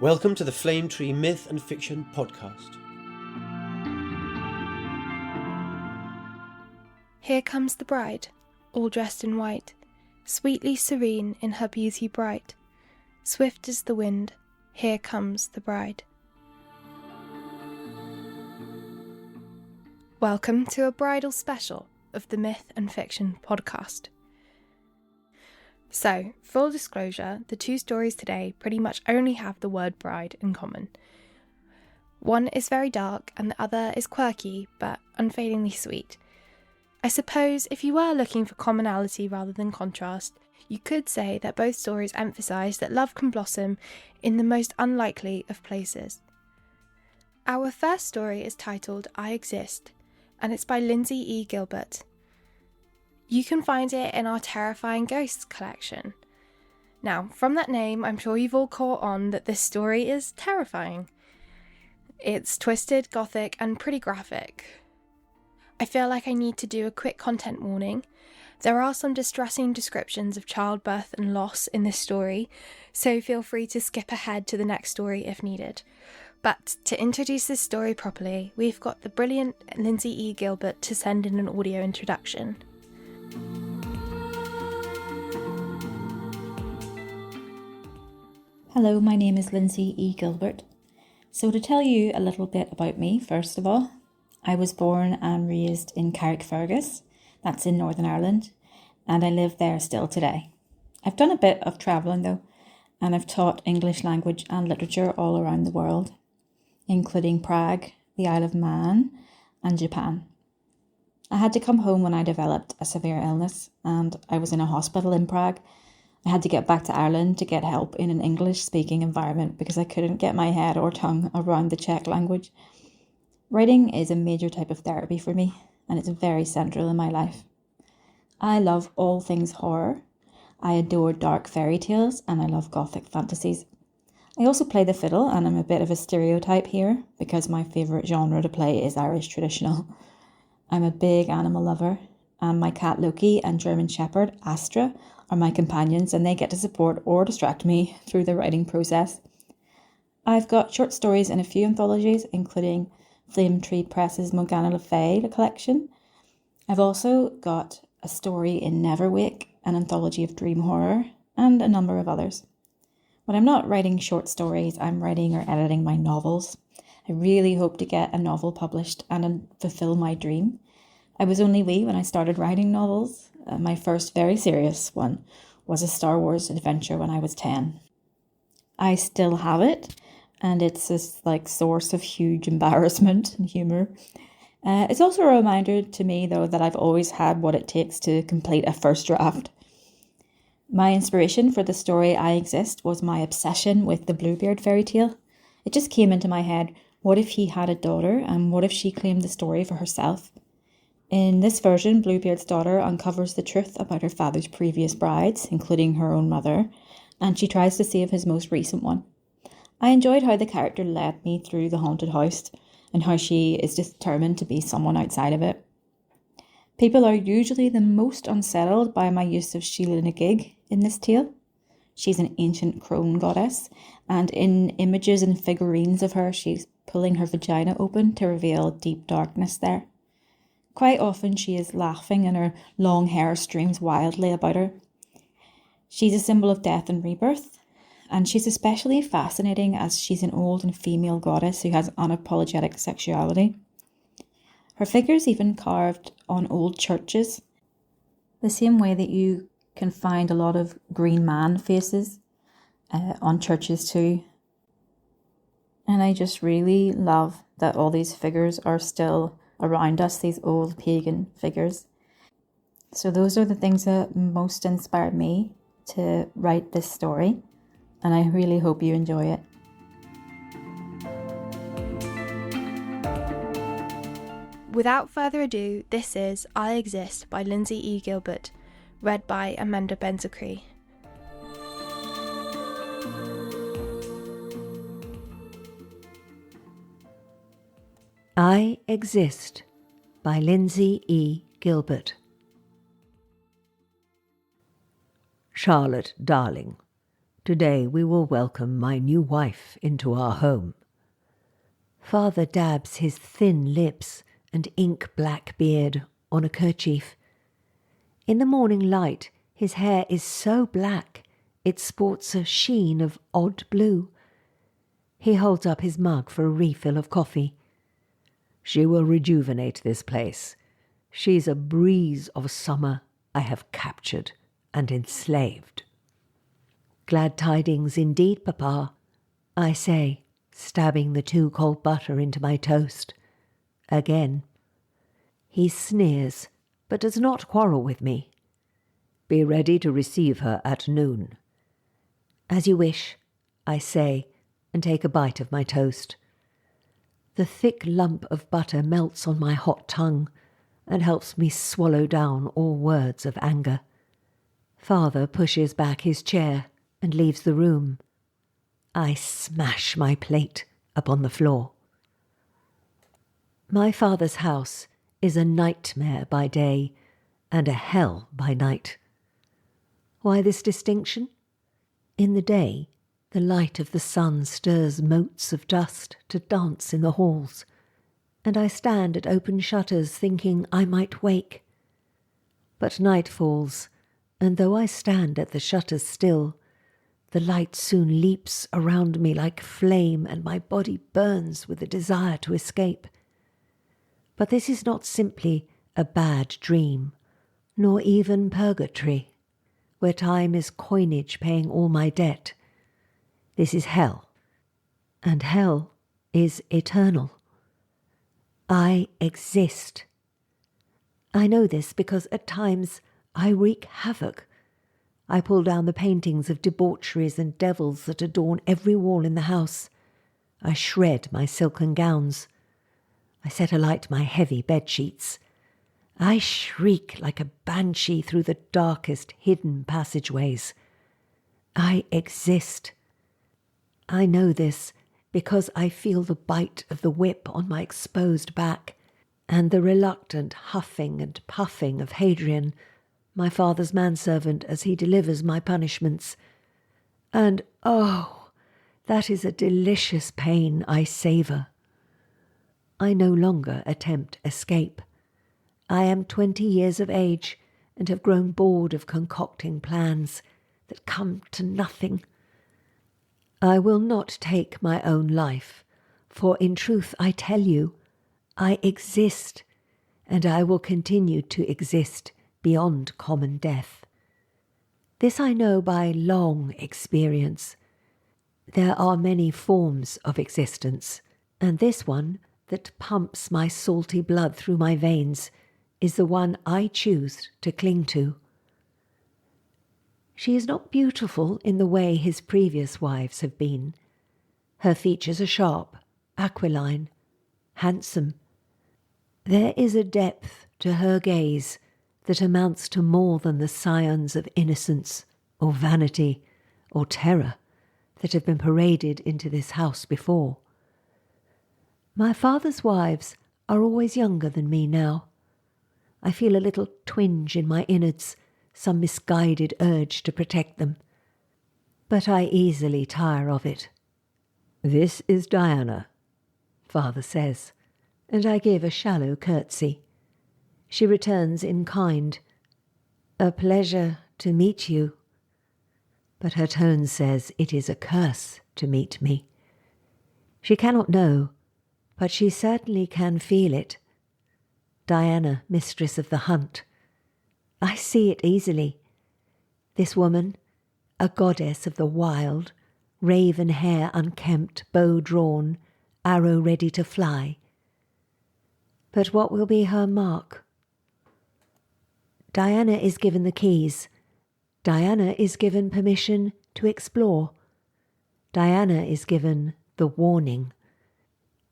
Welcome to the Flame Tree Myth and Fiction podcast. Here comes the bride, all dressed in white, sweetly serene in her beauty bright. Swift as the wind, here comes the bride. Welcome to a bridal special of the Myth and Fiction podcast. So, full disclosure, the two stories today pretty much only have the word bride in common. One is very dark and the other is quirky but unfailingly sweet. I suppose if you were looking for commonality rather than contrast, you could say that both stories emphasise that love can blossom in the most unlikely of places. Our first story is titled I Exist, and it's by Lindsay E. Gilbert. You can find it in our Terrifying Ghosts collection. Now, from that name, I'm sure you've all caught on that this story is terrifying. It's twisted, gothic, and pretty graphic. I feel like I need to do a quick content warning. There are some distressing descriptions of childbirth and loss in this story, so feel free to skip ahead to the next story if needed. But to introduce this story properly, we've got the brilliant Lindsay E. Gilbert to send in an audio introduction. Hello, my name is Lindsay E. Gilbert. So to tell you a little bit about me, first of all, I was born and raised in Carrickfergus, that's in Northern Ireland, and I live there still today. I've done a bit of travelling though, and I've taught English language and literature all around the world, including Prague, the Isle of Man, and Japan. I had to come home when I developed a severe illness, and I was in a hospital in Prague. I had to get back to Ireland to get help in an English-speaking environment because I couldn't get my head or tongue around the Czech language. Writing is a major type of therapy for me, and it's very central in my life. I love all things horror. I adore dark fairy tales, and I love gothic fantasies. I also play the fiddle, and I'm a bit of a stereotype here because my favourite genre to play is Irish traditional. I'm a big animal lover, and my cat Loki and German Shepherd Astra are my companions, and they get to support or distract me through the writing process. I've got short stories in a few anthologies, including Flame Tree Press's Morgana Le Fay collection. I've also got a story in Neverwake, an anthology of dream horror, and a number of others. When I'm not writing short stories, I'm writing or editing my novels. I really hope to get a novel published and fulfill my dream. I was only wee when I started writing novels. My first very serious one was a Star Wars adventure when I was 10. I still have it, and it's this source of huge embarrassment and humour. It's also a reminder to me, though, that I've always had what it takes to complete a first draft. My inspiration for the story I Exist was my obsession with the Bluebeard fairy tale. It just came into my head, what if he had a daughter, and what if she claimed the story for herself? In this version, Bluebeard's daughter uncovers the truth about her father's previous brides, including her own mother, and she tries to save his most recent one. I enjoyed how the character led me through the haunted house, and how she is determined to be someone outside of it. People are usually the most unsettled by my use of Sheila Nagig in this tale. She's an ancient crone goddess, and in images and figurines of her, she's pulling her vagina open to reveal deep darkness there. Quite often she is laughing and her long hair streams wildly about her. She's a symbol of death and rebirth, and she's especially fascinating as she's an old and female goddess who has unapologetic sexuality. Her figure's even carved on old churches, the same way that you can find a lot of green man faces on churches too. And I just really love that all these figures are still around us, these old pagan figures. So those are the things that most inspired me to write this story, and I really hope you enjoy it. Without further ado, this is I Exist by Lindsay E. Gilbert, read by Amanda Benzecry. I Exist by Lindsay E. Gilbert. Charlotte, darling, Today we will welcome my new wife into our home. Father dabs his thin lips and ink-black beard on a kerchief. In the morning light, his hair is so black it sports a sheen of odd blue. He holds up his mug for a refill of coffee. She will rejuvenate this place. She's a breeze of summer I have captured and enslaved. Glad tidings indeed, Papa, I say, stabbing the 2 cold butter into my toast. Again. He sneers, but does not quarrel with me. Be ready to receive her at noon. As you wish, I say, and take a bite of my toast. The thick lump of butter melts on my hot tongue and helps me swallow down all words of anger. Father pushes back his chair and leaves the room. I smash my plate upon the floor. My father's house is a nightmare by day and a hell by night. Why this distinction? In the day, the light of the sun stirs motes of dust to dance in the halls, and I stand at open shutters thinking I might wake. But night falls, and though I stand at the shutters still, the light soon leaps around me like flame, and my body burns with the desire to escape. But this is not simply a bad dream, nor even purgatory, where time is coinage paying all my debt. This is hell, and hell is eternal. I exist. I know this because at times I wreak havoc. I pull down the paintings of debaucheries and devils that adorn every wall in the house. I shred my silken gowns. I set alight my heavy bed-sheets. I shriek like a banshee through the darkest hidden passageways. I exist. I know this because I feel the bite of the whip on my exposed back and the reluctant huffing and puffing of Hadrian, my father's manservant, as he delivers my punishments. And oh, that is a delicious pain I savour. I no longer attempt escape. I am 20 years of age and have grown bored of concocting plans that come to nothing. I will not take my own life, for in truth I tell you, I exist, and I will continue to exist beyond common death. This I know by long experience. There are many forms of existence, and this one that pumps my salty blood through my veins is the one I choose to cling to. She is not beautiful in the way his previous wives have been. Her features are sharp, aquiline, handsome. There is a depth to her gaze that amounts to more than the scions of innocence or vanity or terror that have been paraded into this house before. My father's wives are always younger than me now. I feel a little twinge in my innards, some misguided urge to protect them. But I easily tire of it. This is Diana, Father says, and I give a shallow curtsy. She returns in kind. A pleasure to meet you. But her tone says it is a curse to meet me. She cannot know, but she certainly can feel it. Diana, mistress of the hunt. I see it easily. This woman, a goddess of the wild, raven hair unkempt, bow drawn, arrow ready to fly. But what will be her mark? Diana is given the keys. Diana is given permission to explore. Diana is given the warning.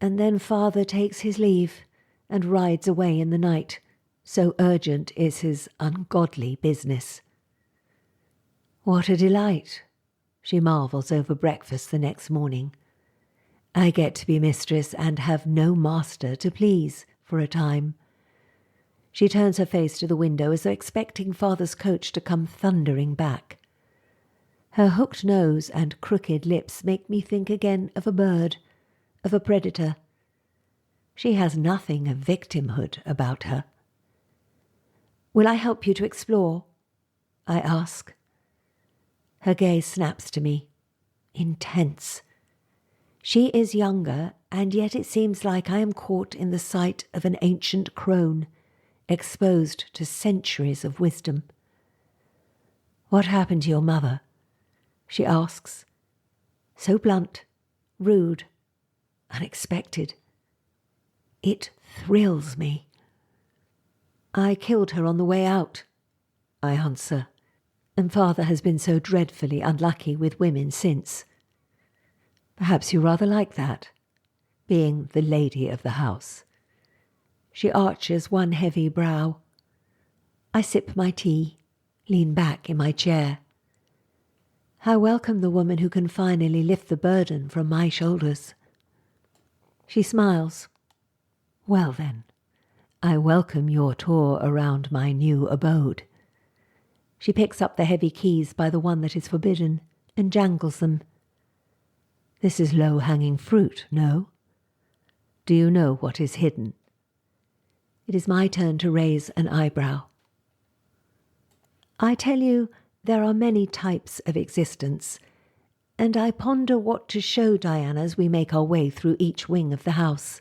And then Father takes his leave and rides away in the night, so urgent is his ungodly business. What a delight, she marvels over breakfast the next morning. I get to be mistress and have no master to please for a time. She turns her face to the window as though expecting Father's coach to come thundering back. Her hooked nose and crooked lips make me think again of a bird, of a predator. She has nothing of victimhood about her. "Will I help you to explore?" I ask. Her gaze snaps to me, intense. She is younger, and yet it seems like I am caught in the sight of an ancient crone, exposed to centuries of wisdom. "What happened to your mother?" she asks. So blunt, rude, unexpected. It thrills me. "I killed her on the way out," I answer, "and father has been so dreadfully unlucky with women since." "Perhaps you rather like that, being the lady of the house." She arches one heavy brow. I sip my tea, lean back in my chair. I welcome the woman who can finally lift the burden from my shoulders. She smiles. "Well then, I welcome your tour around my new abode." She picks up the heavy keys by the one that is forbidden and jangles them. "This is low-hanging fruit, no? Do you know what is hidden?" It is my turn to raise an eyebrow. I tell you, there are many types of existence, and I ponder what to show Diana as we make our way through each wing of the house.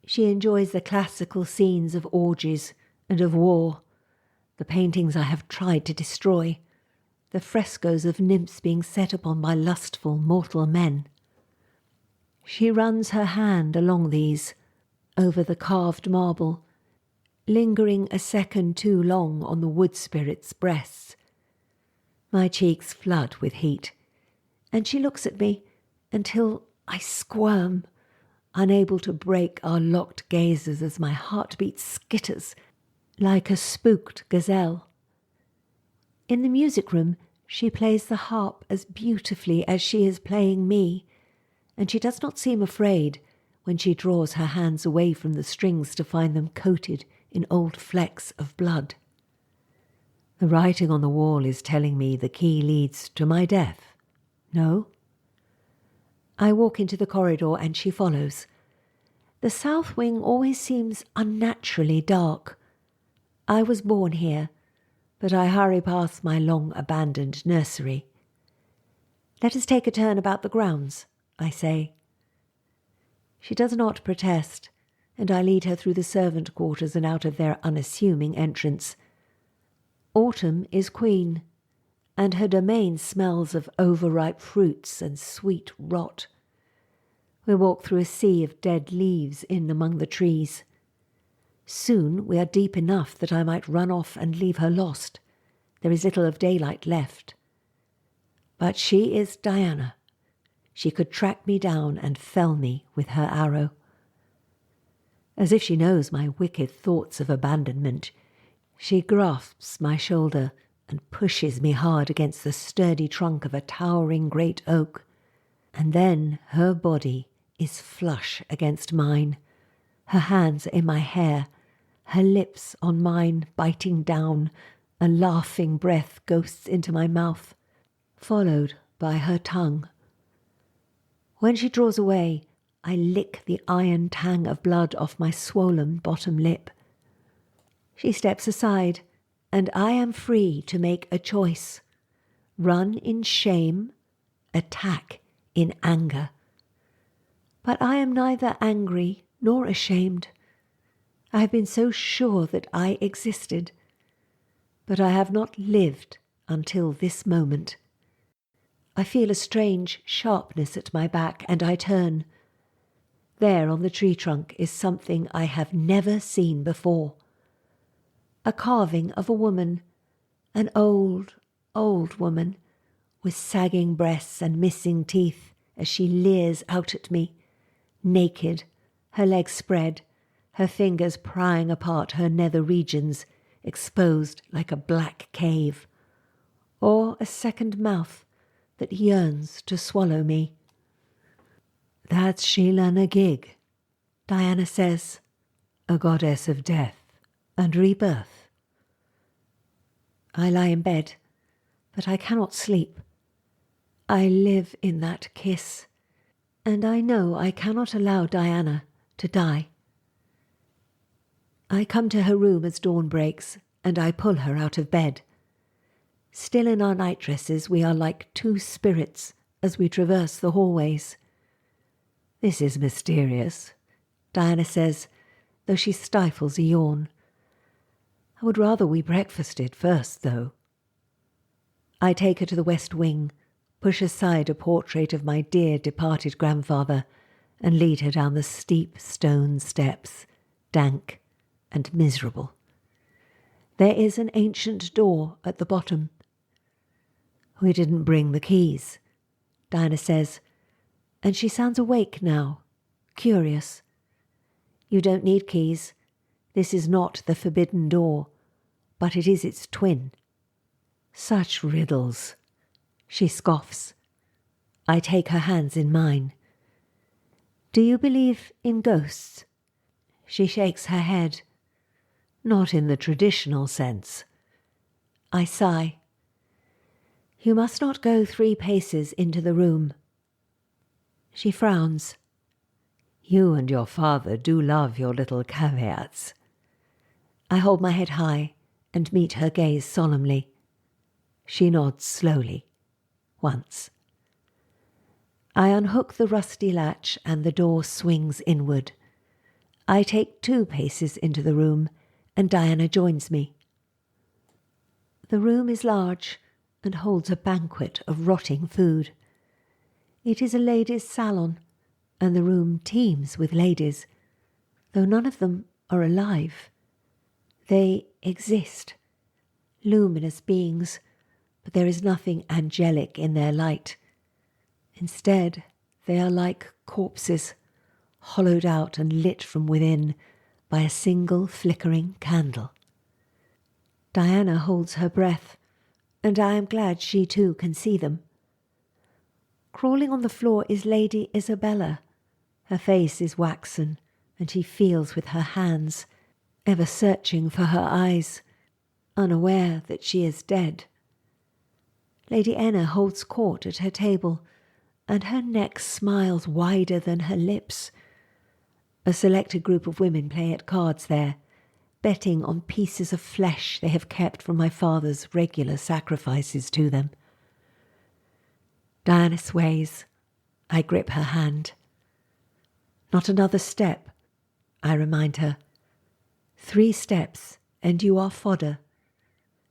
She enjoys the classical scenes of orgies and of war, the paintings I have tried to destroy, the frescoes of nymphs being set upon by lustful mortal men. She runs her hand along these, over the carved marble, lingering a second too long on the wood spirit's breasts. My cheeks flood with heat, and she looks at me until I squirm, unable to break our locked gazes as my heartbeat skitters like a spooked gazelle. In the music room, she plays the harp as beautifully as she is playing me, and she does not seem afraid when she draws her hands away from the strings to find them coated in old flecks of blood. The writing on the wall is telling me the key leads to my death. No? I walk into the corridor and she follows. The south wing always seems unnaturally dark. I was born here, but I hurry past my long-abandoned nursery. "Let us take a turn about the grounds," I say. She does not protest, and I lead her through the servant quarters and out of their unassuming entrance. Autumn is queen, and her domain smells of overripe fruits and sweet rot. We walk through a sea of dead leaves in among the trees. Soon we are deep enough that I might run off and leave her lost. There is little of daylight left. But she is Diana. She could track me down and fell me with her arrow. As if she knows my wicked thoughts of abandonment, she grasps my shoulder and pushes me hard against the sturdy trunk of a towering great oak. And then her body is flush against mine. Her hands are in my hair, her lips on mine biting down. A laughing breath ghosts into my mouth, followed by her tongue. When she draws away, I lick the iron tang of blood off my swollen bottom lip. She steps aside, and I am free to make a choice. Run in shame, attack in anger. But I am neither angry nor ashamed. I have been so sure that I existed, but I have not lived until this moment. I feel a strange sharpness at my back, and I turn. There on the tree trunk is something I have never seen before. A carving of a woman, an old, old woman, with sagging breasts and missing teeth as she leers out at me, naked, her legs spread, her fingers prying apart her nether regions, exposed like a black cave, or a second mouth that yearns to swallow me. "That's Sheila na gig," Diana says, "a goddess of death and rebirth." I lie in bed, but I cannot sleep. I live in that kiss, and I know I cannot allow Diana to die. I come to her room as dawn breaks, and I pull her out of bed. Still in our nightdresses, we are like two spirits as we traverse the hallways. This is mysterious, Diana says, though she stifles a yawn. I would rather we breakfasted first, though. I take her to the west wing, push aside a portrait of my dear departed grandfather, and lead her down the steep stone steps, dank and miserable. There is an ancient door at the bottom. We didn't bring the keys, Diana says, and she sounds awake now, curious. You don't need keys. This is not the forbidden door, but it is its twin. Such riddles. She scoffs. I take her hands in mine. Do you believe in ghosts? She shakes her head. Not in the traditional sense. I sigh. You must not go 3 paces into the room. She frowns. You and your father do love your little caveats. I hold my head high and meet her gaze solemnly. She nods slowly, once. I unhook the rusty latch and the door swings inward. I take 2 paces into the room and Diana joins me. The room is large and holds a banquet of rotting food. It is a ladies' salon, and the room teems with ladies, though none of them are alive. They exist, luminous beings, but there is nothing angelic in their light. Instead, they are like corpses, hollowed out and lit from within by a single flickering candle. Diana holds her breath, and I am glad she too can see them. Crawling on the floor is Lady Isabella. Her face is waxen, and she feels with her hands, ever searching for her eyes, unaware that she is dead. Lady Enna holds court at her table, and her neck smiles wider than her lips. A selected group of women play at cards there, betting on pieces of flesh they have kept from my father's regular sacrifices to them. Diana sways. I grip her hand. Not another step, I remind her. 3 steps, and you are fodder.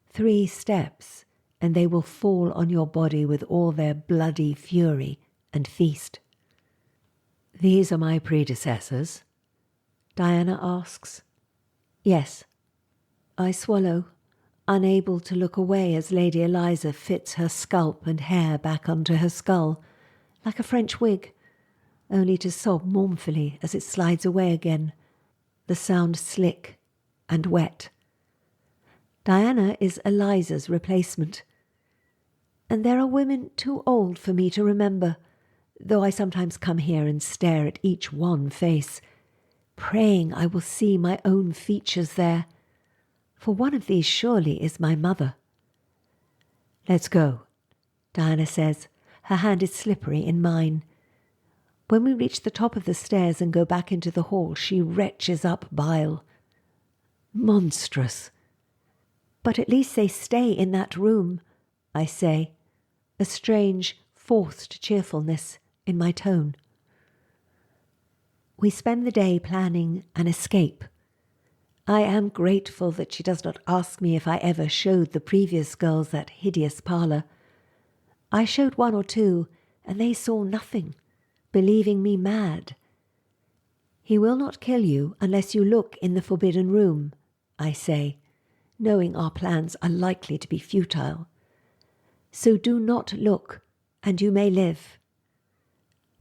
3 steps, and they will fall on your body with all their bloody fury and feast. These are my predecessors? Diana asks. Yes. I swallow, unable to look away as Lady Eliza fits her scalp and hair back onto her skull, like a French wig, only to sob mournfully as it slides away again, the sound slick and wet. Diana is Eliza's replacement. And there are women too old for me to remember, though I sometimes come here and stare at each wan face, praying I will see my own features there, for one of these surely is my mother. Let's go, Diana says. Her hand is slippery in mine. When we reach the top of the stairs and go back into the hall, she retches up bile. Monstrous. But at least they stay in that room, I say, a strange, forced cheerfulness in my tone. We spend the day planning an escape. I am grateful that she does not ask me if I ever showed the previous girls that hideous parlour. I showed 1 or 2, and they saw nothing, believing me mad. He will not kill you unless you look in the forbidden room, I say, knowing our plans are likely to be futile. So do not look, and you may live.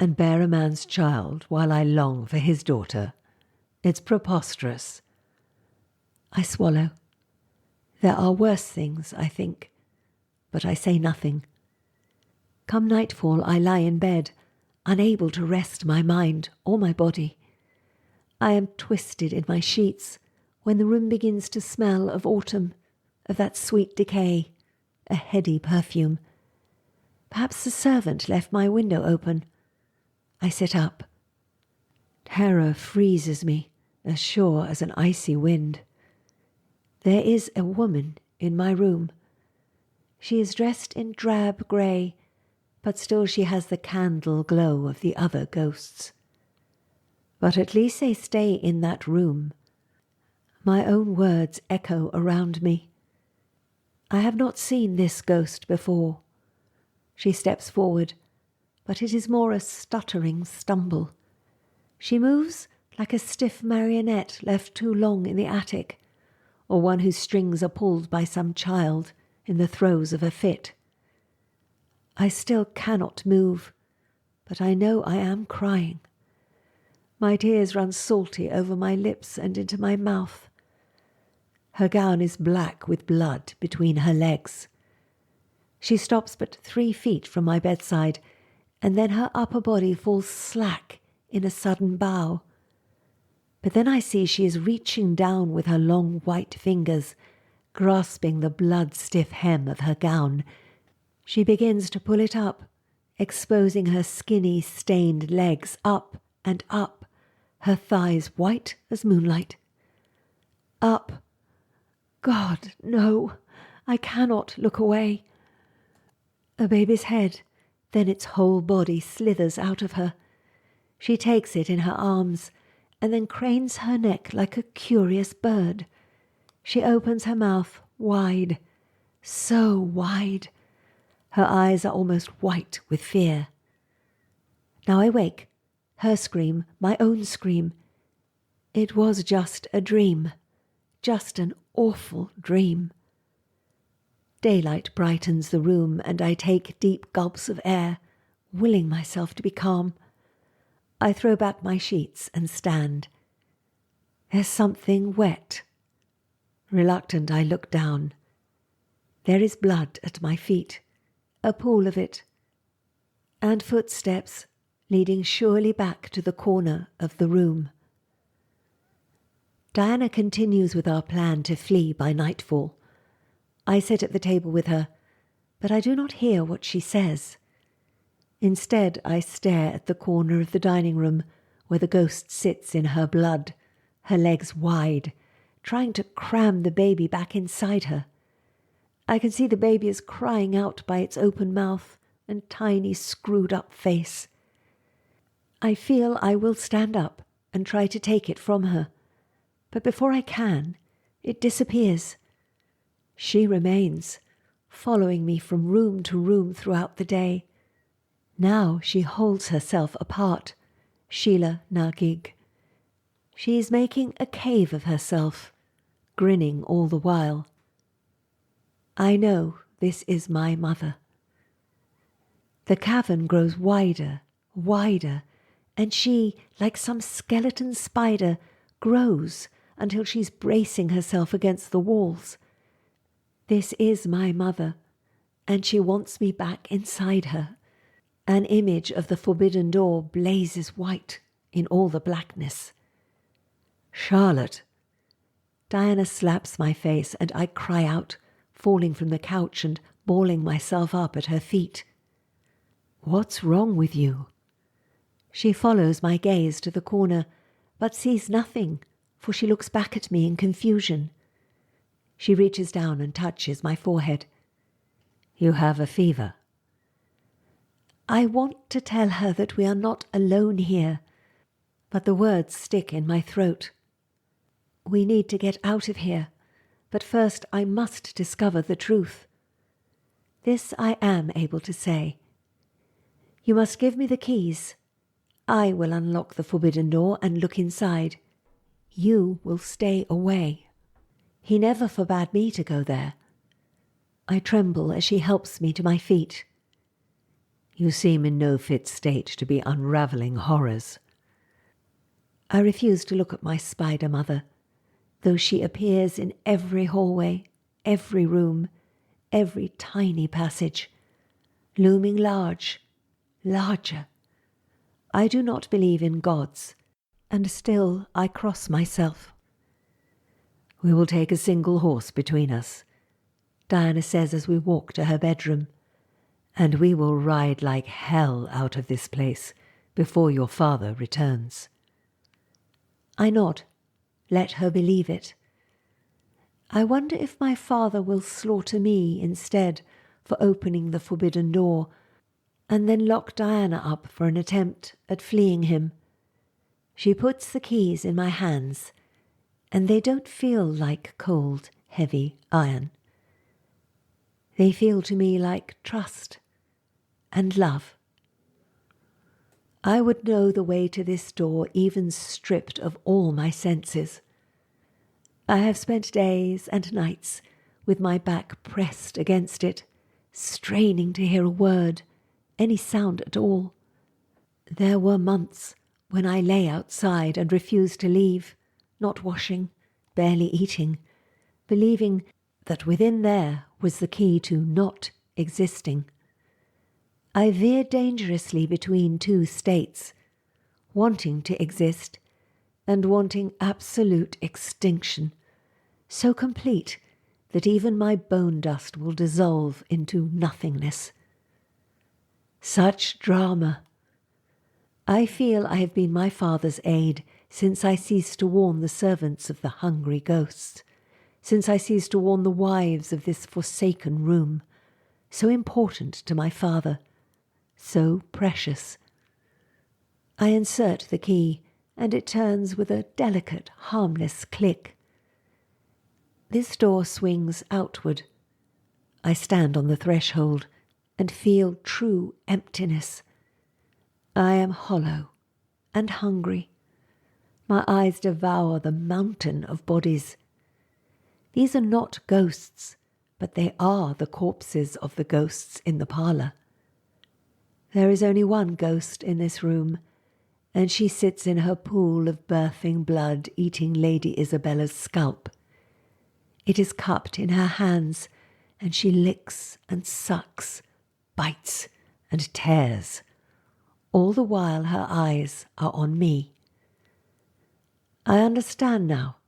And bear a man's child while I long for his daughter. It's preposterous. I swallow. There are worse things, I think, but I say nothing. Come nightfall, I lie in bed, unable to rest my mind or my body. I am twisted in my sheets when the room begins to smell of autumn, of that sweet decay, a heady perfume. Perhaps the servant left my window open. I sit up. Terror freezes me, as sure as an icy wind. There is a woman in my room. She is dressed in drab grey, but still she has the candle glow of the other ghosts. But at least they stay in that room. My own words echo around me. I have not seen this ghost before. She steps forward, but it is more a stuttering stumble. She moves like a stiff marionette left too long in the attic, or one whose strings are pulled by some child in the throes of a fit. I still cannot move, but I know I am crying. My tears run salty over my lips and into my mouth. Her gown is black with blood between her legs. She stops but 3 feet from my bedside, and then her upper body falls slack in a sudden bow. But then I see she is reaching down with her long white fingers, grasping the blood-stiff hem of her gown. She begins to pull it up, exposing her skinny, stained legs up and up, her thighs white as moonlight. Up. God, no, I cannot look away. A baby's head, then its whole body slithers out of her. She takes it in her arms, and then cranes her neck like a curious bird. She opens her mouth wide, so wide. Her eyes are almost white with fear. Now I wake, her scream, my own scream. It was just a dream, just an awful dream. Daylight brightens the room, and I take deep gulps of air, willing myself to be calm. I throw back my sheets and stand. There's something wet. Reluctant, I look down. There is blood at my feet, a pool of it, and footsteps leading surely back to the corner of the room. Diana continues with our plan to flee by nightfall. I sit at the table with her, but I do not hear what she says. Instead, I stare at the corner of the dining room where the ghost sits in her blood, her legs wide, trying to cram the baby back inside her. I can see the baby is crying out by its open mouth and tiny screwed-up face. I feel I will stand up and try to take it from her, but before I can, it disappears. She remains, following me from room to room throughout the day. Now she holds herself apart, Sheila Nagig. She is making a cave of herself, grinning all the while. I know this is my mother. The cavern grows wider, wider, and she, like some skeleton spider, grows until she's bracing herself against the walls. This is my mother, and she wants me back inside her. An image of the forbidden door blazes white in all the blackness. Charlotte! Diana slaps my face, and I cry out, falling from the couch and balling myself up at her feet. What's wrong with you? She follows my gaze to the corner, but sees nothing, for she looks back at me in confusion. She reaches down and touches my forehead. You have a fever. I want to tell her that we are not alone here, but the words stick in my throat. We need to get out of here, but first I must discover the truth. This I am able to say. You must give me the keys. I will unlock the forbidden door and look inside. You will stay away. He never forbade me to go there. I tremble as she helps me to my feet. You seem in no fit state to be unravelling horrors. I refuse to look at my spider mother, though she appears in every hallway, every room, every tiny passage, looming large, larger. I do not believe in gods, and still I cross myself. We will take a single horse between us, Diana says as we walk to her bedroom, and we will ride like hell out of this place before your father returns." I nod. Let her believe it. I wonder if my father will slaughter me instead for opening the forbidden door, and then lock Diana up for an attempt at fleeing him. She puts the keys in my hands, and they don't feel like cold, heavy iron. They feel to me like trust and love. I would know the way to this door even stripped of all my senses. I have spent days and nights with my back pressed against it, straining to hear a word, any sound at all. There were months when I lay outside and refused to leave, not washing, barely eating, believing that within there was the key to not existing. I veered dangerously between two states, wanting to exist and wanting absolute extinction, so complete that even my bone dust will dissolve into nothingness. Such drama. I feel I have been my father's aid since I ceased to warn the servants of the hungry ghosts, since I ceased to warn the wives of this forsaken room, so important to my father, so precious. I insert the key, and it turns with a delicate, harmless click. This door swings outward. I stand on the threshold and feel true emptiness. I am hollow and hungry. My eyes devour the mountain of bodies. These are not ghosts, but they are the corpses of the ghosts in the parlour. There is only one ghost in this room, and she sits in her pool of birthing blood eating Lady Isabella's scalp. It is cupped in her hands, and she licks and sucks, bites and tears. All the while her eyes are on me. I understand now.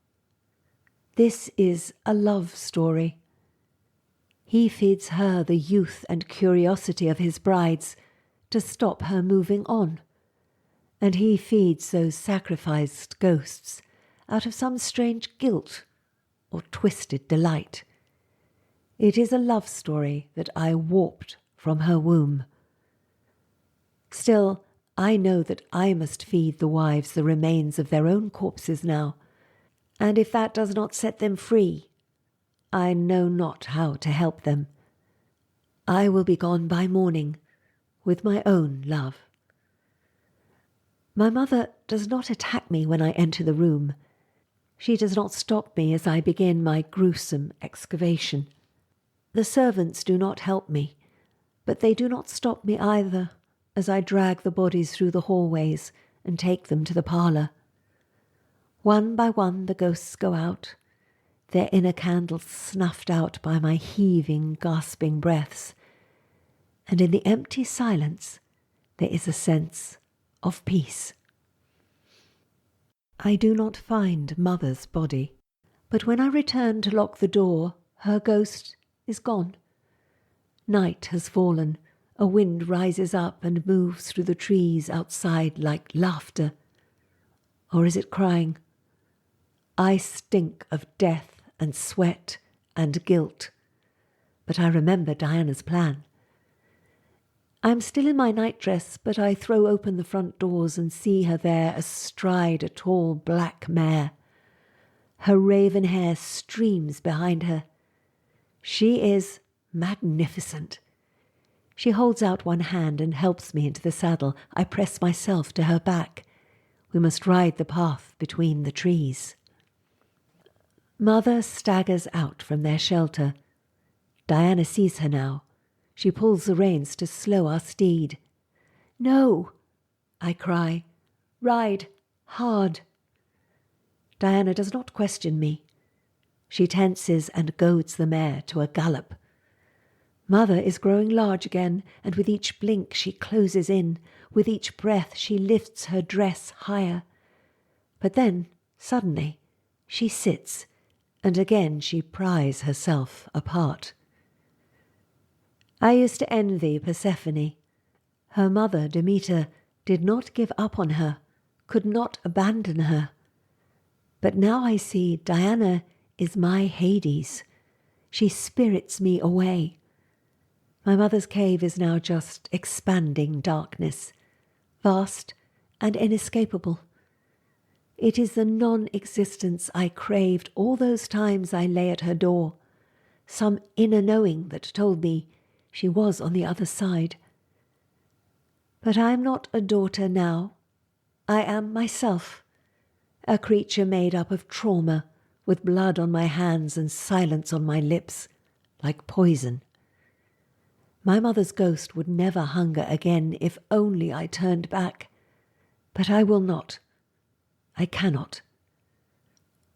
This is a love story. He feeds her the youth and curiosity of his brides to stop her moving on, and he feeds those sacrificed ghosts out of some strange guilt or twisted delight. It is a love story that I warped from her womb. Still, I know that I must feed the wives the remains of their own corpses now, and if that does not set them free, I know not how to help them. I will be gone by morning with my own love. My mother does not attack me when I enter the room. She does not stop me as I begin my gruesome excavation. The servants do not help me, but they do not stop me either as I drag the bodies through the hallways and take them to the parlour. One by one the ghosts go out, their inner candles snuffed out by my heaving, gasping breaths, and in the empty silence there is a sense of peace. I do not find Mother's body, but when I return to lock the door, her ghost is gone. Night has fallen. A wind rises up and moves through the trees outside like laughter. Or is it crying? I stink of death and sweat and guilt, but I remember Diana's plan. I am still in my nightdress, but I throw open the front doors and see her there astride a tall black mare. Her raven hair streams behind her. She is magnificent. She holds out one hand and helps me into the saddle. I press myself to her back. We must ride the path between the trees. Mother staggers out from their shelter. Diana sees her now. She pulls the reins to slow our steed. "No," I cry. "Ride hard." Diana does not question me. She tenses and goads the mare to a gallop. Mother is growing large again, and with each blink she closes in. With each breath she lifts her dress higher. But then, suddenly, she sits, and again she pries herself apart. I used to envy Persephone. Her mother, Demeter, did not give up on her, could not abandon her. But now I see Diana is my Hades. She spirits me away. My mother's cave is now just expanding darkness, vast and inescapable. It is the non-existence I craved all those times I lay at her door, some inner knowing that told me she was on the other side. But I am not a daughter now. I am myself, a creature made up of trauma, with blood on my hands and silence on my lips, like poison. My mother's ghost would never hunger again if only I turned back. But I will not. I cannot.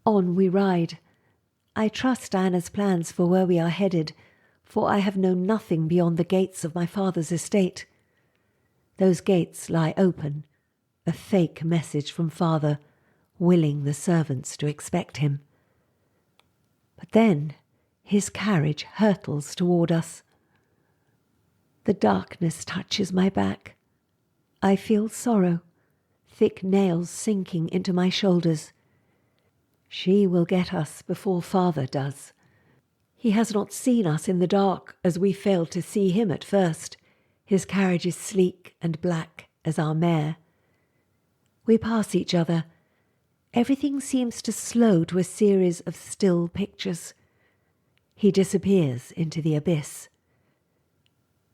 On we ride. I trust Diana's plans for where we are headed, for I have known nothing beyond the gates of my father's estate. Those gates lie open, a fake message from father, willing the servants to expect him. But then his carriage hurtles toward us. The darkness touches my back. I feel sorrow, thick nails sinking into my shoulders. She will get us before father does. He has not seen us in the dark as we failed to see him at first. His carriage is sleek and black as our mare. We pass each other. Everything seems to slow to a series of still pictures. He disappears into the abyss.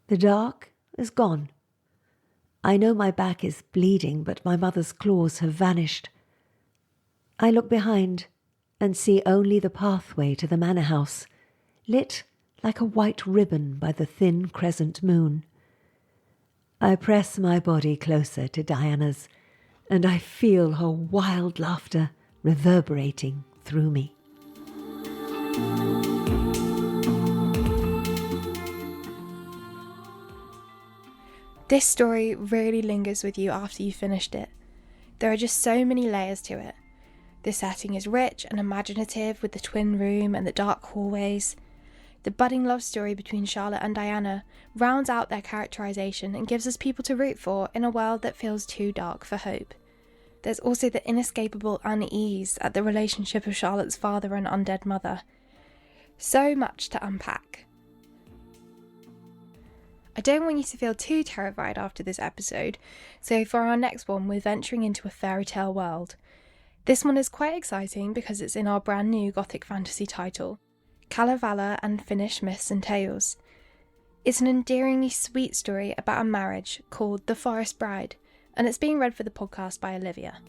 The dark is gone. I know my back is bleeding, but my mother's claws have vanished. I look behind and see only the pathway to the manor house, lit like a white ribbon by the thin crescent moon. I press my body closer to Diana's, and I feel her wild laughter reverberating through me. This story really lingers with you after you finished it. There are just so many layers to it. The setting is rich and imaginative with the twin room and the dark hallways. The budding love story between Charlotte and Diana rounds out their characterization and gives us people to root for in a world that feels too dark for hope. There's also the inescapable unease at the relationship of Charlotte's father and undead mother. So much to unpack. I don't want you to feel too terrified after this episode, so for our next one we're venturing into a fairy tale world. This one is quite exciting because it's in our brand new gothic fantasy title, Kalevala and Finnish Myths and Tales. It's an endearingly sweet story about a marriage called The Forest Bride, and it's being read for the podcast by Olivia.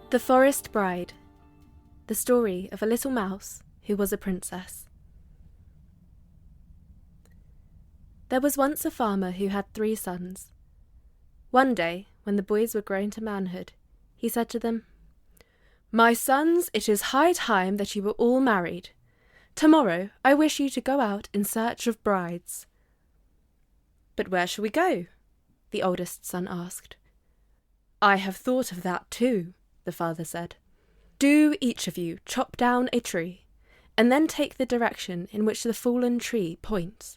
The Forest Bride. The story of a little mouse who was a princess. There was once a farmer who had 3 sons. One day, when the boys were grown to manhood, he said to them, "My sons, it is high time that you were all married. Tomorrow I wish you to go out in search of brides." "But where shall we go?" the oldest son asked. "I have thought of that too," the father said. "Do each of you chop down a tree, and then take the direction in which the fallen tree points.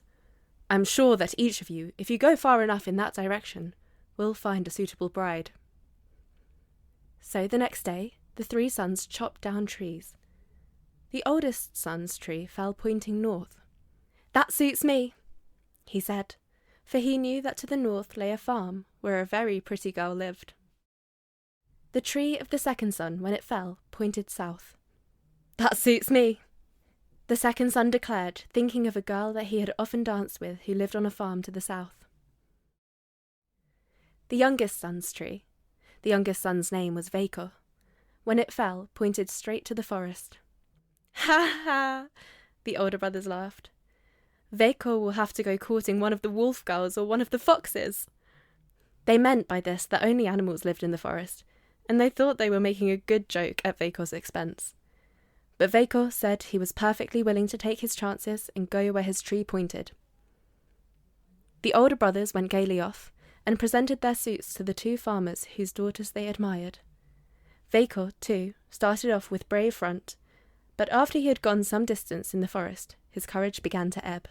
I'm sure that each of you, if you go far enough in that direction, will find a suitable bride." So the next day, the 3 sons chopped down trees. The oldest son's tree fell pointing north. "That suits me," he said, for he knew that to the north lay a farm where a very pretty girl lived. The tree of the second son, when it fell, pointed south. "That suits me," the second son declared, thinking of a girl that he had often danced with who lived on a farm to the south. The youngest son's tree, the youngest son's name was Veikko, when it fell, pointed straight to the forest. "Ha ha!" the older brothers laughed. "Veikko will have to go courting one of the wolf girls or one of the foxes." They meant by this that only animals lived in the forest, and they thought they were making a good joke at Veikko's expense. But Veikko said he was perfectly willing to take his chances and go where his tree pointed. The older brothers went gaily off and presented their suits to the 2 farmers whose daughters they admired. Veikko, too, started off with brave front, But after he had gone some distance in the forest, his courage began to ebb.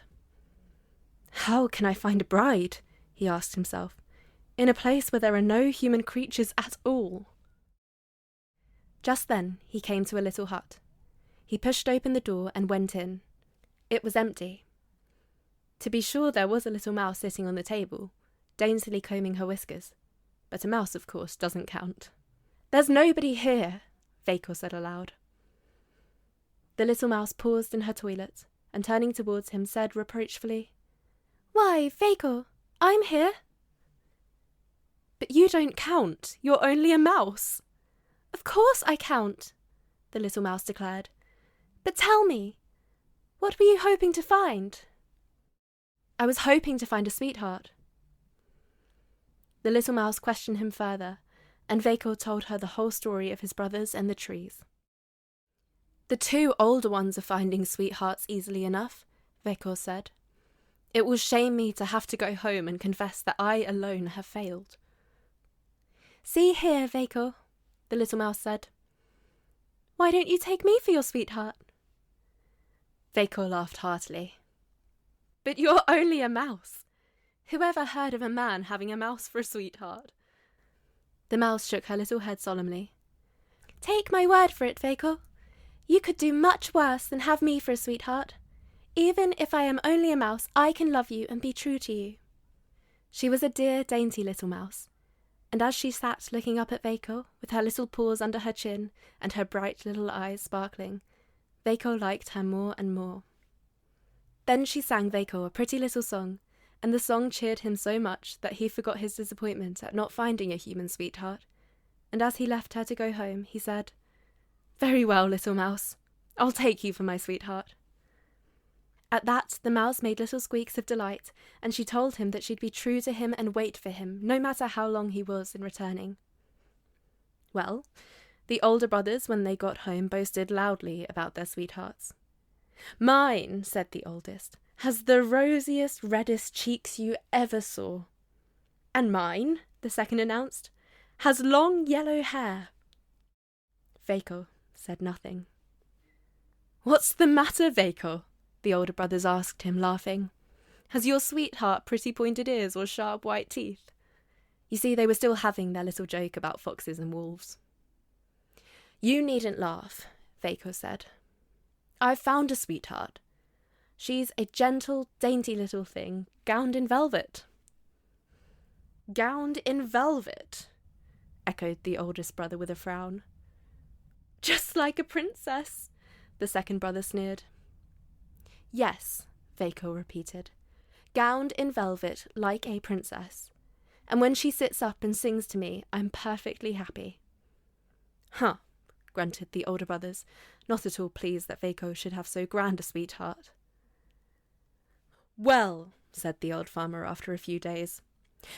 "How can I find a bride?" he asked himself, "in a place where there are no human creatures at all?" Just then he came to a little hut. He pushed open the door and went in. It was empty. To be sure, there was a little mouse sitting on the table, daintily combing her whiskers, but a mouse, of course, doesn't count. "There's nobody here," Veiko said aloud. The little mouse paused in her toilet, and turning towards him said reproachfully, "Why, Veiko, I'm here." "But you don't count. You're only a mouse." "Of course I count," the little mouse declared. "But tell me, what were you hoping to find?" "I was hoping to find a sweetheart." The little mouse questioned him further, and Veiko told her the whole story of his brothers and the trees. "The two older ones are finding sweethearts easily enough," Veiko said. "It will shame me to have to go home and confess that I alone have failed." "See here, Veiko," the little mouse said. "Why don't you take me for your sweetheart?" Veiko laughed heartily. "But you're only a mouse. Whoever heard of a man having a mouse for a sweetheart?" The mouse shook her little head solemnly. "Take my word for it, Veiko. You could do much worse than have me for a sweetheart. Even if I am only a mouse, I can love you and be true to you." She was a dear, dainty little mouse, and as she sat looking up at Veiko, with her little paws under her chin and her bright little eyes sparkling, Veiko liked her more and more. Then she sang Veiko a pretty little song, and the song cheered him so much that he forgot his disappointment at not finding a human sweetheart, and as he left her to go home, he said, "Very well, little mouse, I'll take you for my sweetheart." At that, the mouse made little squeaks of delight, and she told him that she'd be true to him and wait for him, no matter how long he was in returning. Well, the older brothers, when they got home, boasted loudly about their sweethearts. "Mine," said the oldest, "has the rosiest, reddest cheeks you ever saw." "And mine," the second announced, "has long yellow hair." Veiko said nothing. "What's the matter, Veiko?" the older brothers asked him, laughing. "Has your sweetheart pretty pointed ears or sharp white teeth?" You see, they were still having their little joke about foxes and wolves. "You needn't laugh," Veiko said. "I've found a sweetheart. She's a gentle, dainty little thing, gowned in velvet." "Gowned in velvet?" echoed the oldest brother with a frown. "Just like a princess," the second brother sneered. "Yes," Veiko repeated, "gowned in velvet like a princess. And when she sits up and sings to me, I'm perfectly happy." "Huh," grunted the older brothers, not at all pleased that Veiko should have so grand a sweetheart. "Well," said the old farmer after a few days,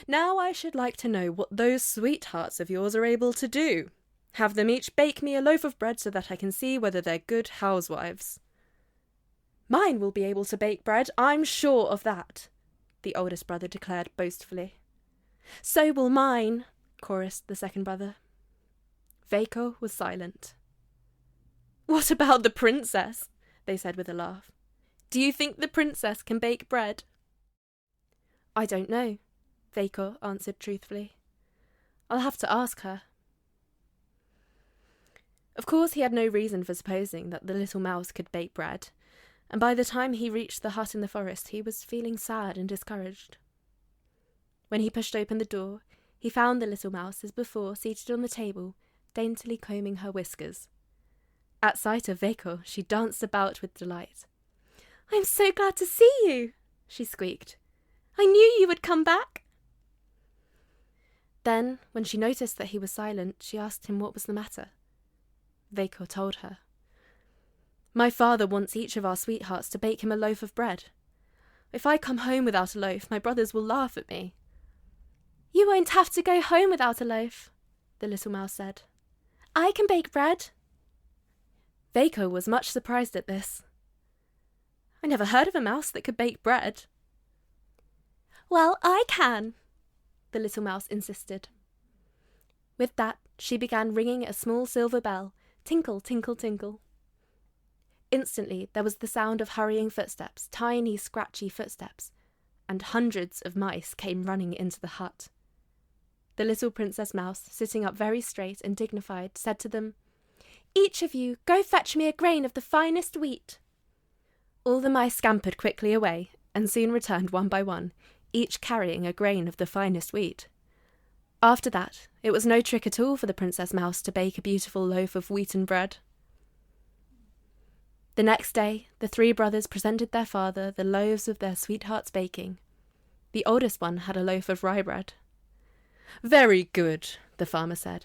"now I should like to know what those sweethearts of yours are able to do. Have them each bake me a loaf of bread so that I can see whether they're good housewives." "Mine will be able to bake bread, I'm sure of that," the oldest brother declared boastfully. "So will mine," chorused the second brother. Veiko was silent. "What about the princess?" they said with a laugh. "Do you think the princess can bake bread?" "I don't know," Veiko answered truthfully. "I'll have to ask her." Of course, he had no reason for supposing that the little mouse could bake bread, and by the time he reached the hut in the forest, he was feeling sad and discouraged. When he pushed open the door, he found the little mouse as before seated on the table, daintily combing her whiskers. At sight of Veiko, she danced about with delight. "I'm so glad to see you," she squeaked. "I knew you would come back." Then, when she noticed that he was silent, she asked him what was the matter. Veiko told her. "My father wants each of our sweethearts to bake him a loaf of bread. If I come home without a loaf, my brothers will laugh at me." "You won't have to go home without a loaf," the little mouse said. "I can bake bread." Veiko was much surprised at this. "I never heard of a mouse that could bake bread." "Well, I can," the little mouse insisted. With that, she began ringing a small silver bell, tinkle, tinkle, tinkle. Instantly there was the sound of hurrying footsteps, tiny scratchy footsteps, and hundreds of mice came running into the hut. The little Princess Mouse, sitting up very straight and dignified, said to them, "Each of you, go fetch me a grain of the finest wheat." All the mice scampered quickly away, and soon returned one by one, each carrying a grain of the finest wheat. After that, it was no trick at all for the Princess Mouse to bake a beautiful loaf of wheaten bread. The next day, the three brothers presented their father the loaves of their sweetheart's baking. The oldest one had a loaf of rye bread. "Very good," the farmer said.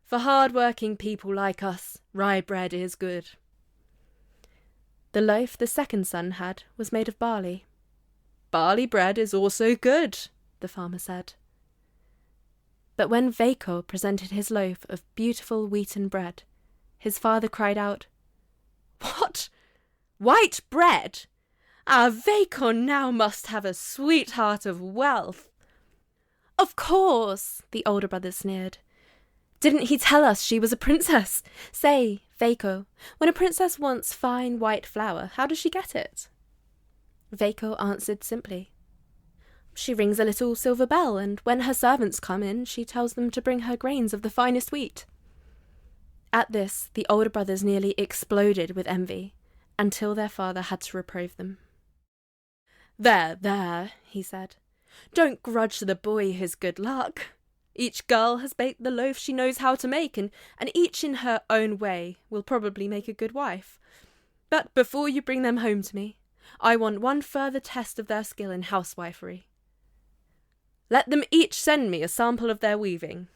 "For hard-working people like us, rye bread is good." The loaf the second son had was made of barley. "Barley bread is also good," the farmer said. But when Veiko presented his loaf of beautiful wheaten bread, his father cried out, "What? White bread? Our Veiko now must have a sweetheart of wealth." "Of course," the older brother sneered. "Didn't he tell us she was a princess? Say, Veiko, when a princess wants fine white flour, how does she get it?" Veiko answered simply. "She rings a little silver bell, and when her servants come in, she tells them to bring her grains of the finest wheat." At this, the older brothers nearly exploded with envy, until their father had to reprove them. "There, there," he said. "Don't grudge the boy his good luck. Each girl has baked the loaf she knows how to make, and each in her own way will probably make a good wife. But before you bring them home to me, I want one further test of their skill in housewifery. Let them each send me a sample of their weaving."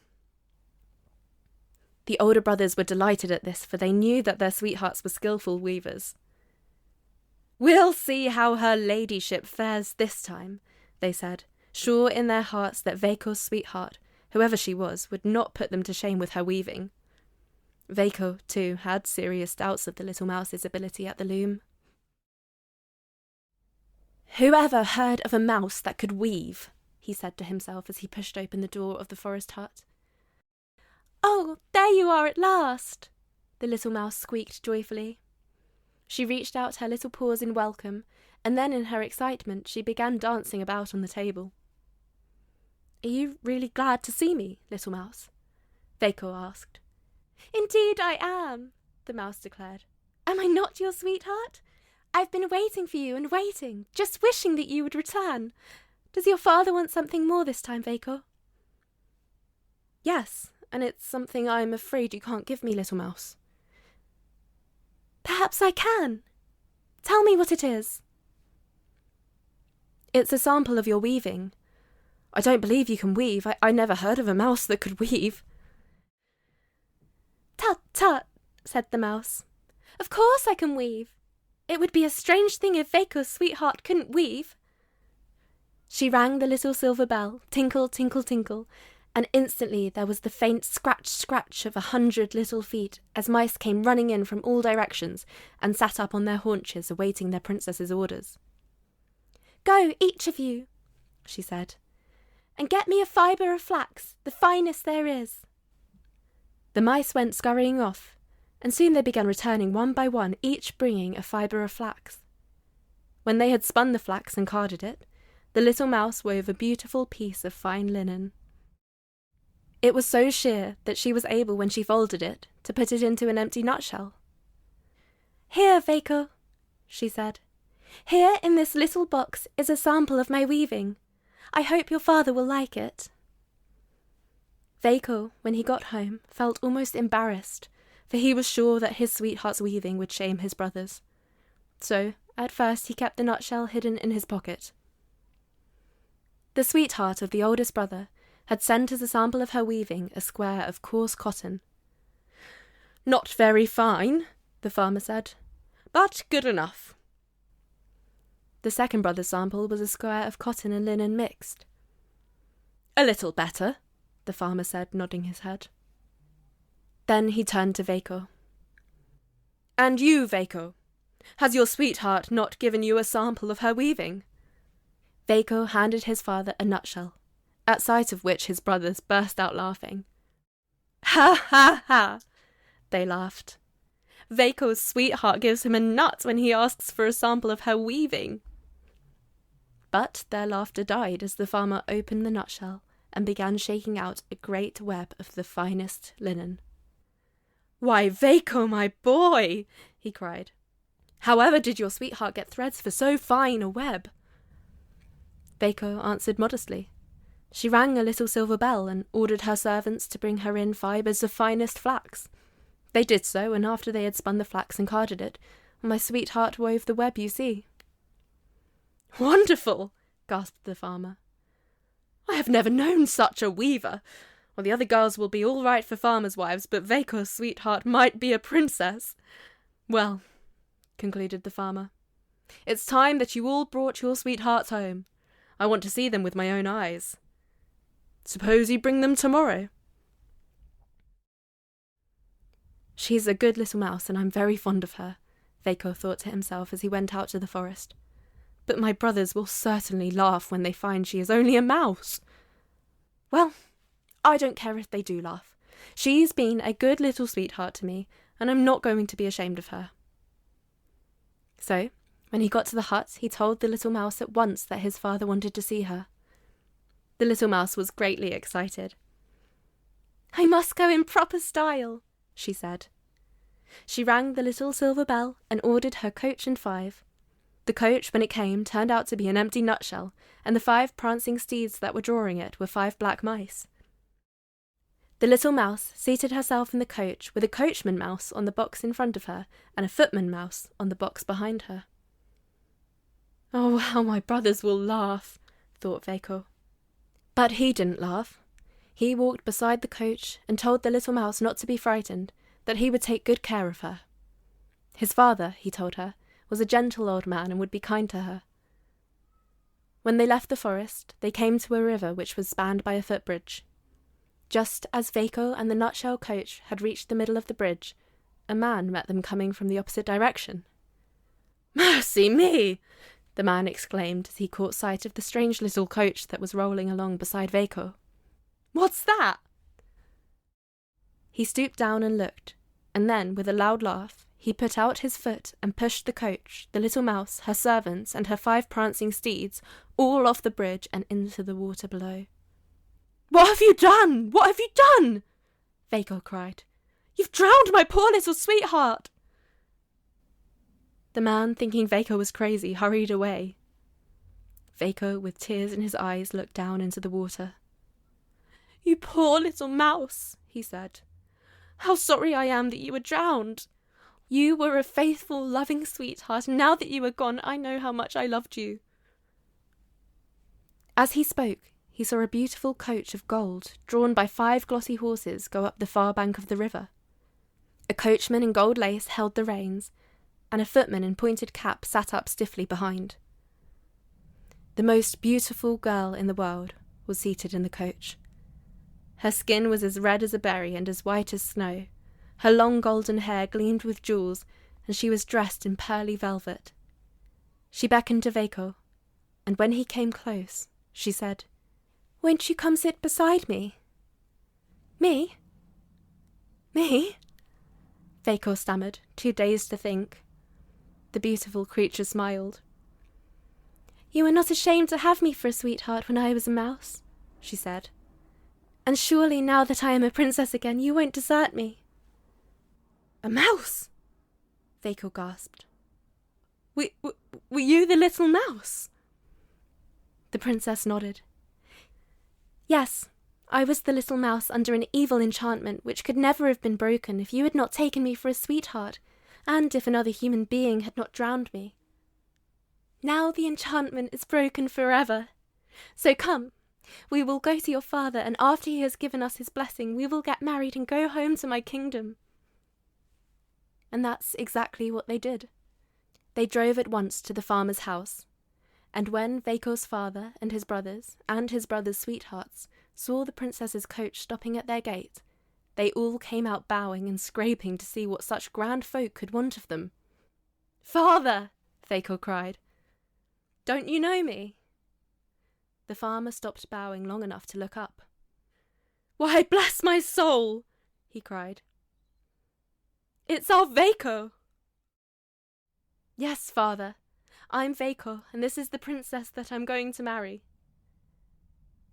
The older brothers were delighted at this, for they knew that their sweethearts were skillful weavers. "We'll see how her ladyship fares this time," they said, sure in their hearts that Veiko's sweetheart, whoever she was, would not put them to shame with her weaving. Veiko, too, had serious doubts of the little mouse's ability at the loom. "Whoever heard of a mouse that could weave?" he said to himself as he pushed open the door of the forest hut. "Oh, there you are at last!" the little mouse squeaked joyfully. She reached out her little paws in welcome, and then in her excitement she began dancing about on the table. "Are you really glad to see me, little mouse?" Veiko asked. "Indeed I am," the mouse declared. "Am I not your sweetheart? I've been waiting for you and waiting, just wishing that you would return. Does your father want something more this time, Veiko?" "Yes, and it's something I'm afraid you can't give me, little mouse." "Perhaps I can. Tell me what it is." "It's a sample of your weaving. I don't believe you can weave. I never heard of a mouse that could weave." "Tut, tut," said the mouse. "Of course I can weave. It would be a strange thing if Veiko's sweetheart couldn't weave." She rang the little silver bell, tinkle, tinkle, tinkle, and instantly there was the faint scratch, scratch of 100 little feet as mice came running in from all directions and sat up on their haunches awaiting their princess's orders. "Go, each of you," she said, "and get me a fibre of flax, the finest there is." The mice went scurrying off, and soon they began returning one by one, each bringing a fibre of flax. When they had spun the flax and carded it, the little mouse wove a beautiful piece of fine linen. It was so sheer that she was able, when she folded it, to put it into an empty nutshell. "Here, Veiko," she said. "Here in this little box is a sample of my weaving. I hope your father will like it." Veiko, when he got home, felt almost embarrassed, for he was sure that his sweetheart's weaving would shame his brothers. So, at first he kept the nutshell hidden in his pocket. The sweetheart of the oldest brother had sent as a sample of her weaving a square of coarse cotton. "Not very fine," the farmer said, "but good enough." The second brother's sample was a square of cotton and linen mixed. "A little better," the farmer said, nodding his head. Then he turned to Veiko. "And you, Veiko, has your sweetheart not given you a sample of her weaving?" Veiko handed his father a nutshell, at sight of which his brothers burst out laughing. "Ha, ha, ha!" they laughed. Vaco's sweetheart gives him a nut when he asks for a sample of her weaving. But their laughter died as the farmer opened the nutshell and began shaking out a great web of the finest linen. "Why, Vaco, my boy!" he cried. "However did your sweetheart get threads for so fine a web?" Vaco answered modestly. She rang a little silver bell and ordered her servants to bring her in fibres of finest flax. They did so, and after they had spun the flax and carded it, my sweetheart wove the web you see. "Wonderful!" gasped the farmer. "I have never known such a weaver. Well, the other girls will be all right for farmers' wives, but Vaco's sweetheart might be a princess. Well," concluded the farmer, "it's time that you all brought your sweethearts home. I want to see them with my own eyes. Suppose you bring them tomorrow." "She's a good little mouse, and I'm very fond of her," Vaco thought to himself as he went out to the forest. "But my brothers will certainly laugh when they find she is only a mouse. Well, I don't care if they do laugh. She's been a good little sweetheart to me, and I'm not going to be ashamed of her." So, when he got to the hut, he told the little mouse at once that his father wanted to see her. The little mouse was greatly excited. "I must go in proper style," she said. She rang the little silver bell and ordered her coach and 5. The coach, when it came, turned out to be an empty nutshell, and the 5 prancing steeds that were drawing it were 5 black mice. The little mouse seated herself in the coach with a coachman mouse on the box in front of her and a footman mouse on the box behind her. "Oh, how my brothers will laugh," thought Vaco. But he didn't laugh. He walked beside the coach and told the little mouse not to be frightened, that he would take good care of her. His father, he told her, was a gentle old man and would be kind to her. When they left the forest, they came to a river which was spanned by a footbridge. Just as Vaco and the nutshell coach had reached the middle of the bridge, a man met them coming from the opposite direction. "Mercy me!" the man exclaimed as he caught sight of the strange little coach that was rolling along beside Vaco. "What's that?" He stooped down and looked, and then, with a loud laugh, he put out his foot and pushed the coach, the little mouse, her servants, and her 5 prancing steeds all off the bridge and into the water below. "What have you done? What have you done?" Vaco cried. "You've drowned my poor little sweetheart." The man, thinking Vaco was crazy, hurried away. Vaco, with tears in his eyes, looked down into the water. "You poor little mouse," he said. "How sorry I am that you were drowned. You were a faithful, loving sweetheart, and now that you are gone, I know how much I loved you." As he spoke, he saw a beautiful coach of gold, drawn by 5 glossy horses, go up the far bank of the river. A coachman in gold lace held the reins, and a footman in pointed cap sat up stiffly behind. The most beautiful girl in the world was seated in the coach. Her skin was as red as a berry and as white as snow. Her long golden hair gleamed with jewels, and she was dressed in pearly velvet. She beckoned to Vaco, and when he came close, she said, "Won't you come sit beside me?" "Me? Me?" Vaco stammered, too dazed to think. The beautiful creature smiled. "You were not ashamed to have me for a sweetheart when I was a mouse," she said. "And surely now that I am a princess again, you won't desert me." "A mouse?" Vaco gasped. Were you the little mouse?" The princess nodded. "Yes, I was the little mouse under an evil enchantment which could never have been broken if you had not taken me for a sweetheart, and if another human being had not drowned me. Now the enchantment is broken forever. So come, we will go to your father, and after he has given us his blessing, we will get married and go home to my kingdom." And that's exactly what they did. They drove at once to the farmer's house, and when Vaco's father and his brothers sweethearts saw the princess's coach stopping at their gate, they all came out bowing and scraping to see what such grand folk could want of them. "Father!" Vaco cried. "Don't you know me?" The farmer stopped bowing long enough to look up. "Why, bless my soul!" he cried. It's our Vaco! Yes, father. I'm Vaco, and this is the princess that I'm going to marry.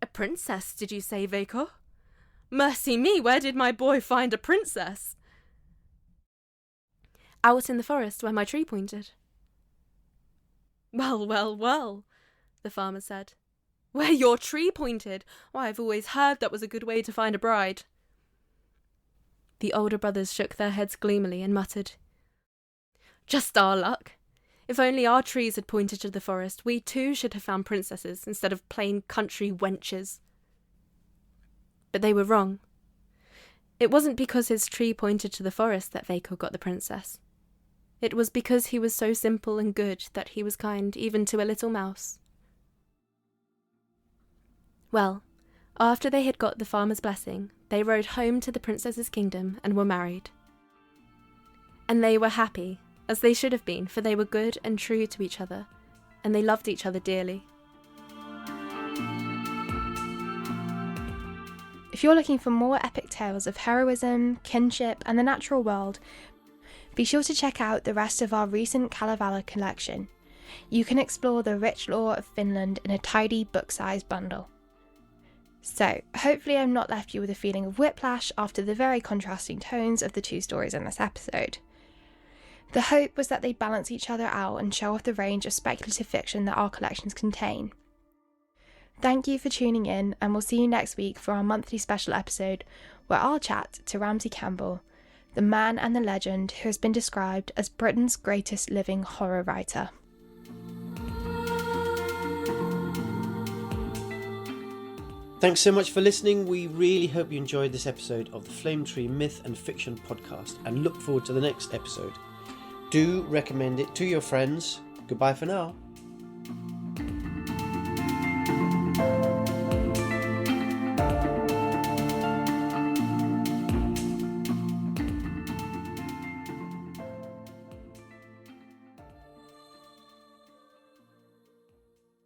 A princess, did you say, Vaco? Mercy me, where did my boy find a princess? Out in the forest where my tree pointed. Well, well, well, the farmer said. Where your tree pointed? Why, I've always heard that was a good way to find a bride. The older brothers shook their heads gloomily and muttered, Just our luck. If only our trees had pointed to the forest, we too should have found princesses instead of plain country wenches. But they were wrong. It wasn't because his tree pointed to the forest that Vaco got the princess. It was because he was so simple and good that he was kind even to a little mouse. Well, after they had got the farmer's blessing, they rode home to the princess's kingdom and were married. And they were happy, as they should have been, for they were good and true to each other, and they loved each other dearly. If you're looking for more epic tales of heroism, kinship, and the natural world, be sure to check out the rest of our recent Kalevala collection. You can explore the rich lore of Finland in a tidy book-sized bundle. So, hopefully I've not left you with a feeling of whiplash after the very contrasting tones of the two stories in this episode. The hope was that they balance each other out and show off the range of speculative fiction that our collections contain. Thank you for tuning in, and we'll see you next week for our monthly special episode where I'll chat to Ramsey Campbell, the man and the legend who has been described as Britain's greatest living horror writer. Thanks so much for listening. We really hope you enjoyed this episode of the Flame Tree Myth and Fiction podcast and look forward to the next episode. Do recommend it to your friends. Goodbye for now.